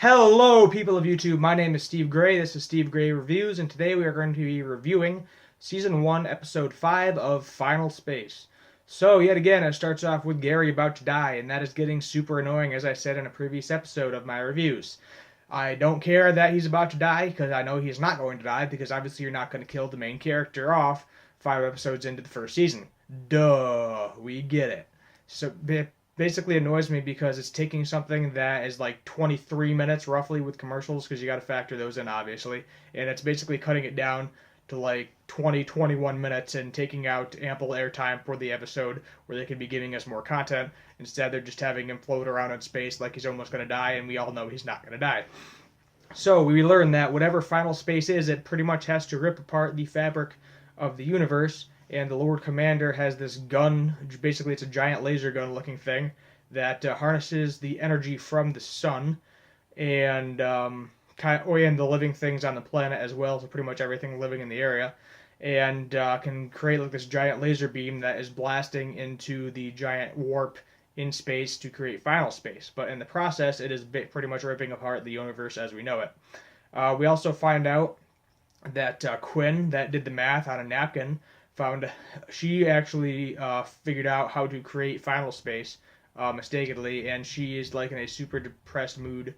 Hello, people of YouTube. My name is Steve Gray. This is Steve Gray Reviews, and today we are going to be reviewing Season 1, Episode 5 of Final Space. So, yet again, it starts off with Gary about to die, and that is getting super annoying, as I said in a previous episode of my reviews. I don't care that he's about to die, because I know he's not going to die, because obviously you're not going to kill the main character off 5 episodes into the first season. Duh, we get it. So, basically annoys me because it's taking something that is like 23 minutes roughly with commercials, because you got to factor those in obviously, and it's basically cutting it down to like 21 minutes and taking out ample airtime for the episode where they could be giving us more content. Instead, they're just having him float around in space like he's almost going to die, and we all know he's not going to die. So we learn that whatever final space is, it pretty much has to rip apart the fabric of the universe, and the Lord Commander has this gun. Basically, it's a giant laser gun looking thing that harnesses the energy from the sun and the living things on the planet as well, so pretty much everything living in the area, and can create like this giant laser beam that is blasting into the giant warp in space to create final space. But in the process, it is pretty much ripping apart the universe as we know it. We also find out that Quinn, that did the math on a napkin, found she actually figured out how to create final space mistakenly, and she is like in a super depressed mood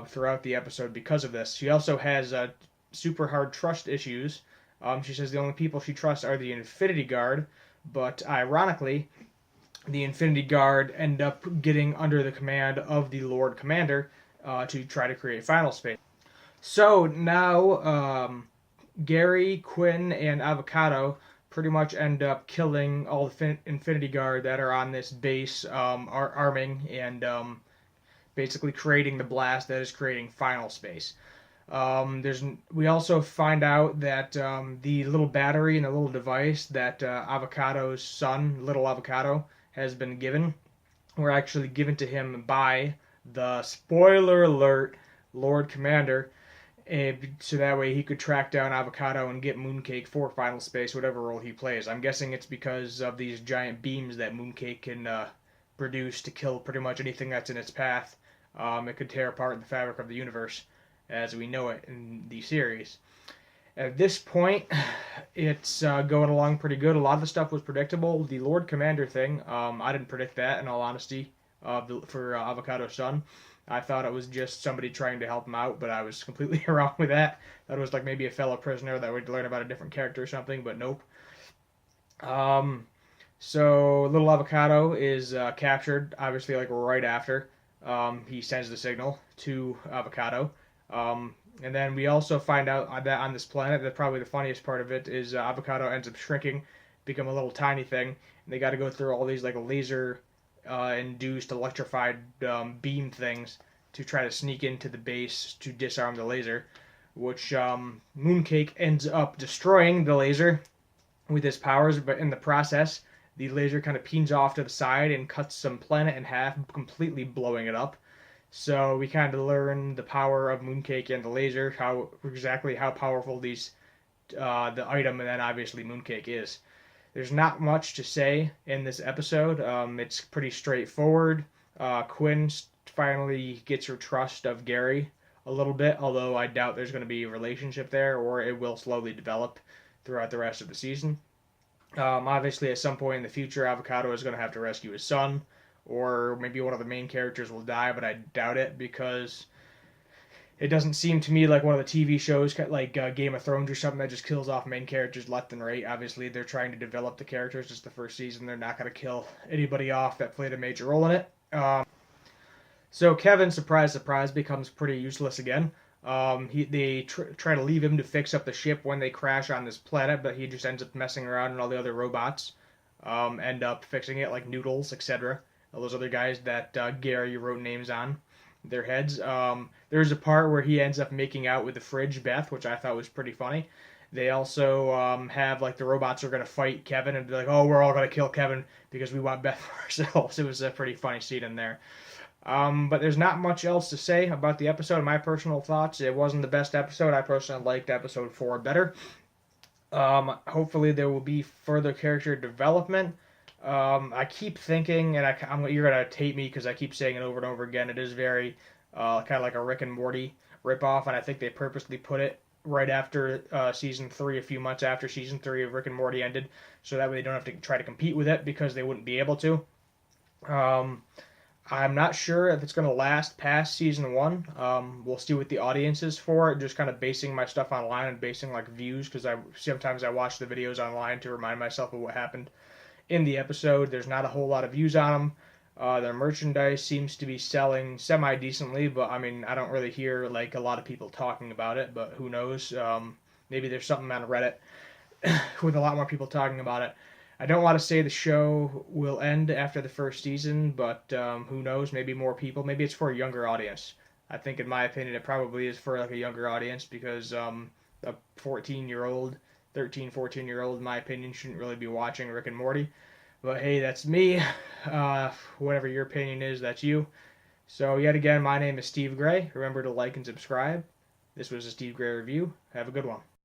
throughout the episode because of this. She also has super hard trust issues. She says the only people she trusts are the Infinity Guard, but ironically, the Infinity Guard end up getting under the command of the Lord Commander to try to create final space. So now Gary, Quinn, and Avocado pretty much end up killing all the Infinity Guard that are on this base, arming and basically creating the blast that is creating final space. We also find out that the little battery and the little device that Avocado's son, Little Avocado, has been given were actually given to him by the, spoiler alert, Lord Commander, so that way he could track down Avocado and get Mooncake for Final Space, whatever role he plays. I'm guessing it's because of these giant beams that Mooncake can produce to kill pretty much anything that's in its path. It could tear apart the fabric of the universe as we know it in the series. At this point, it's going along pretty good. A lot of the stuff was predictable. The Lord Commander thing, I didn't predict that, in all honesty, for Avocado's son. I thought it was just somebody trying to help him out, but I was completely wrong with that. That was like maybe a fellow prisoner that would learn about a different character or something, but nope. So Little Avocado is captured, obviously, like right after he sends the signal to Avocado. And then we also find out that on this planet, that probably the funniest part of it is Avocado ends up shrinking, become a little tiny thing, and they got to go through all these like laser induced electrified beam things to try to sneak into the base to disarm the laser, which Mooncake ends up destroying the laser with his powers, but in the process, the laser kind of peens off to the side and cuts some planet in half, completely blowing it up. So we kind of learn the power of Mooncake and the laser, how powerful the item, and then obviously Mooncake is. There's not much to say in this episode. It's pretty straightforward. Quinn finally gets her trust of Gary a little bit, although I doubt there's going to be a relationship there, or it will slowly develop throughout the rest of the season. Obviously, at some point in the future, Avocado is going to have to rescue his son, or maybe one of the main characters will die, but I doubt it because it doesn't seem to me like one of the TV shows like Game of Thrones or something that just kills off main characters left and right. Obviously, they're trying to develop the characters. It's the first season. They're not going to kill anybody off that played a major role in it. So Kevin, surprise, surprise, becomes pretty useless again. They try to leave him to fix up the ship when they crash on this planet, but he just ends up messing around, and all the other robots end up fixing it, like Noodles, etc. All those other guys that Gary wrote names on their heads. There's a part where he ends up making out with the fridge, Beth, which I thought was pretty funny. They also have, like, the robots are going to fight Kevin, and be like, oh, we're all going to kill Kevin because we want Beth for ourselves. It was a pretty funny scene in there. But there's not much else to say about the episode. My personal thoughts, it wasn't the best episode. I personally liked episode 4 better. Hopefully there will be further character development. I keep thinking, and you're going to hate me because I keep saying it over and over again, it is very kind of like a Rick and Morty ripoff, and I think they purposely put it right after season 3, a few months after season 3 of Rick and Morty ended, so that way they don't have to try to compete with it because they wouldn't be able to. Um, I'm not sure if it's going to last past season 1. We'll see what the audience is for it. Just kind of basing my stuff online and basing like views because I sometimes I watch the videos online to remind myself of what happened in the episode. There's not a whole lot of views on them. Their merchandise seems to be selling semi decently, but I mean, I don't really hear like a lot of people talking about it. But who knows? Maybe there's something on Reddit with a lot more people talking about it. I don't want to say the show will end after the first season, but who knows? Maybe more people. Maybe it's for a younger audience. I think, in my opinion, it probably is for like a younger audience because a 14-year-old, 13, 14-year-old, in my opinion, shouldn't really be watching Rick and Morty. But hey, that's me. Whatever your opinion is, that's you. So, yet again, my name is Steve Gray. Remember to like and subscribe. This was a Steve Gray review. Have a good one.